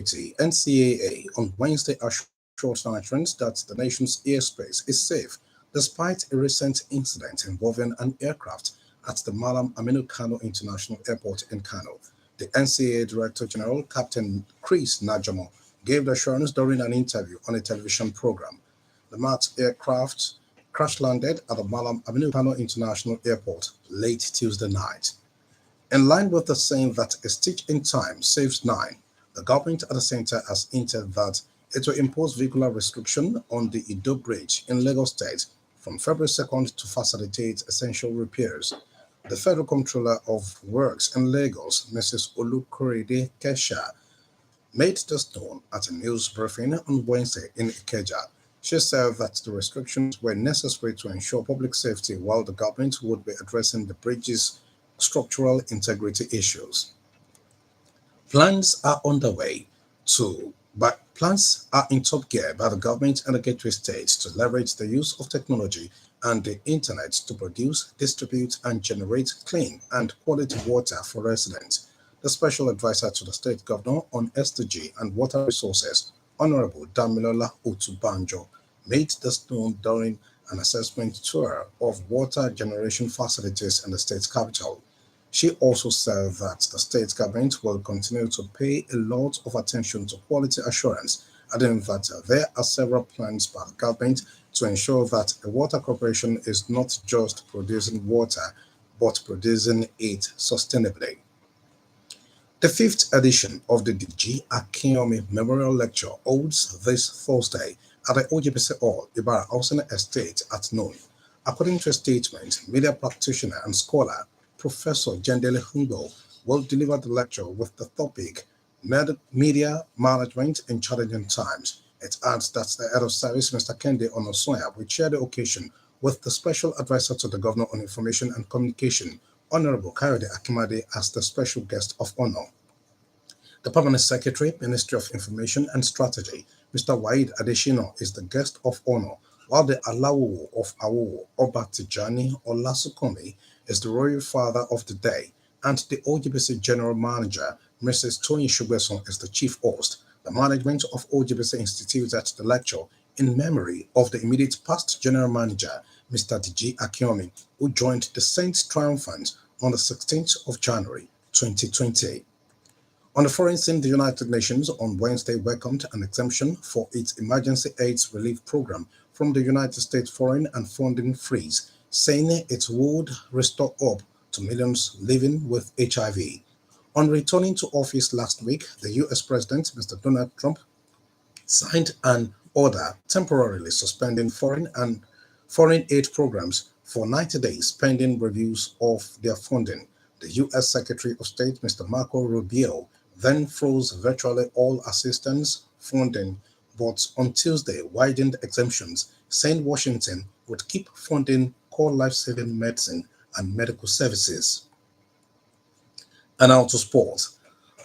NCAA on Wednesday assured Nigerians that the nation's airspace is safe despite a recent incident involving an aircraft at the Malam Aminu Kano International Airport in Kano. The NCAA Director General, Captain Chris Najamo, gave the assurance during an interview on a television program. The MAX aircraft crash landed at the Malam Aminu Kano International Airport late Tuesday night. In line with the saying that a stitch in time saves nine, the government at the center has hinted that it will impose vehicular restriction on the Ido Bridge in Lagos State from February 2nd to facilitate essential repairs. The Federal Comptroller of Works in Lagos, Mrs. Olukorede Kesha, made this known at a news briefing on Wednesday in Ikeja. She said that the restrictions were necessary to ensure public safety while the government would be addressing the bridge's structural integrity issues. Plans are underway but plans are in top gear by the government and the gateway states to leverage the use of technology and the internet to produce, distribute, and generate clean and quality water for residents. The special advisor to the state governor on SDG and water resources, Honorable Damilola Otubanjo, made this known during an assessment tour of water generation facilities in the state capital. She also said that the state government will continue to pay a lot of attention to quality assurance, adding that there are several plans by the government to ensure that a water corporation is not just producing water, but producing it sustainably. The fifth edition of the DG Akinyomi Memorial Lecture holds this Thursday at the OGPC Hall, Ibarra Housing Estate at noon. According to a statement, media practitioner and scholar Professor Jendele Humbo will deliver the lecture with the topic Media Management in Challenging Times. It adds that the head of service, Mr. Kende Onosoya, will share the occasion with the special advisor to the Governor on Information and Communication, Honorable Kayode Akimade, as the special guest of honor. The Permanent Secretary, Ministry of Information and Strategy, Mr. Waid Adeshino, is the guest of honor, while the Alawo of Awo, Oba Tijani Olasukomi, is the royal father of the day, and the OGBC General Manager, Mrs. Tony Shubeson, is the chief host. The management of OGBC instituted the lecture in memory of the immediate past General Manager, Mr. DG Akiomi, who joined the Saints Triumphant on the 16th of January 2020. On the foreign scene, the United Nations on Wednesday welcomed an exemption for its emergency AIDS relief program from the United States foreign and funding freeze, saying it would restore hope to millions living with HIV. On returning to office last week, the US President, Mr. Donald Trump, signed an order temporarily suspending foreign aid programs for 90 days pending reviews of their funding. The US Secretary of State, Mr. Marco Rubio, then froze virtually all assistance funding, but on Tuesday widened exemptions, saying Washington would keep funding core life-saving medicine and medical services. And now to sport.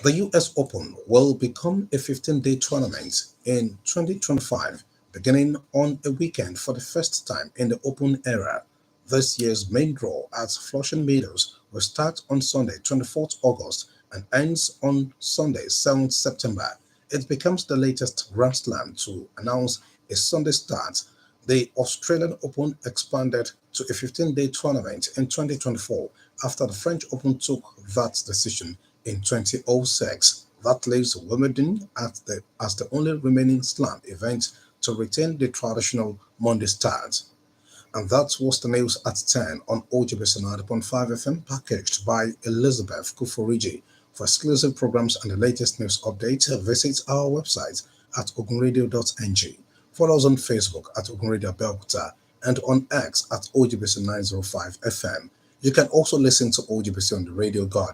The US Open will become a 15-day tournament in 2025, beginning on a weekend for the first time in the Open era. This year's main draw at Flushing Meadows will start on Sunday, 24th August, and ends on Sunday, 7th September. It becomes the latest Grand Slam to announce a Sunday start. The Australian Open expanded to a 15-day tournament in 2024 after the French Open took that decision in 2006. That leaves Wimbledon as the only remaining Slam event to retain the traditional Monday start. And that was the news at 10 on OGBC 90.5 FM, packaged by Elizabeth Kuforiji. For exclusive programs and the latest news updates, visit our website at ogunradio.ng. Follow us on Facebook at Ogunradio Belkuta and on X at OGBC 905 FM. You can also listen to OGBC on the Radio Garden.